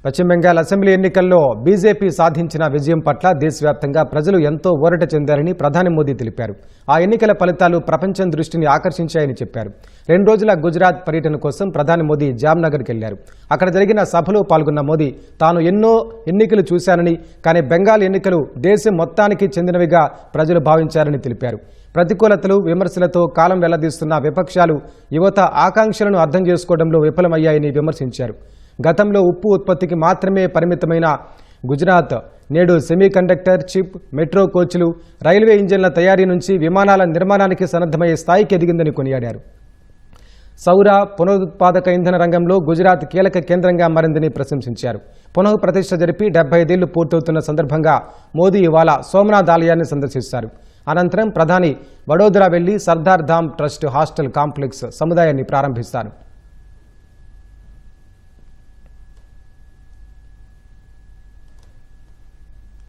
పశ్చిమ బెంగాల్ అసెంబ్లీ ఎన్నికల్లో బీజేపీ సాధించిన విజయం పట్ల దేశవ్యాప్తంగా ప్రజలు ఎంతో ఊరట చెందారని ప్రధాని మోదీ తెలిపారు. ఆ ఎన్నికల ఫలితాలు ప్రపంచం దృష్టిని ఆకర్షించాయని చెప్పారు. 2 రోజుల గుజరాత్ పర్యటన కోసం ప్రధాని మోదీ జామ్నగర్కి వెళ్లారు. అక్కడ జరిగిన సభలో పాల్గొన్న మోదీ తాను ఎన్నో ఎన్నికలు చూశానని, కానీ బెంగాల్ ఎన్నికలు దేశం మొత్తానికి చెందినవిగా ప్రజలు భావించారని తెలిపారు. ప్రతికూలతలు, విమర్శలతో కాలం వెళ్లదీస్తున్న విపక్షాలు యువత ఆకాంక్షలను అర్థం చేసుకోవడంలో విఫలమయ్యాయని విమర్శించారు. గతంలో ఉప్పు ఉత్పత్తికి మాత్రమే పరిమితమైన గుజరాత్ నేడు సెమీకండక్టర్ చిప్, మెట్రో కోచ్లు, రైల్వే ఇంజన్ల తయారీ నుంచి విమానాల నిర్మాణానికి సన్నద్ధమయ్యే స్థాయికి ఎదిగిందని కొనియాడారు. సౌర, పునరుత్పాదక ఇంధన రంగంలో గుజరాత్ కీలక కేంద్రంగా మారిందని ప్రశంసించారు. పునః ప్రతిష్ఠ జరిపి 75 ఏళ్లు పూర్తవుతున్న సందర్భంగా మోదీ ఇవాళ సోమనాథ్ ఆలయాన్ని సందర్శిస్తారు. అనంతరం ప్రధాని వడోదరా వెళ్లి సర్దార్ ధామ్ ట్రస్ట్ హాస్టల్ కాంప్లెక్స్ సముదాయాన్ని ప్రారంభిస్తారు.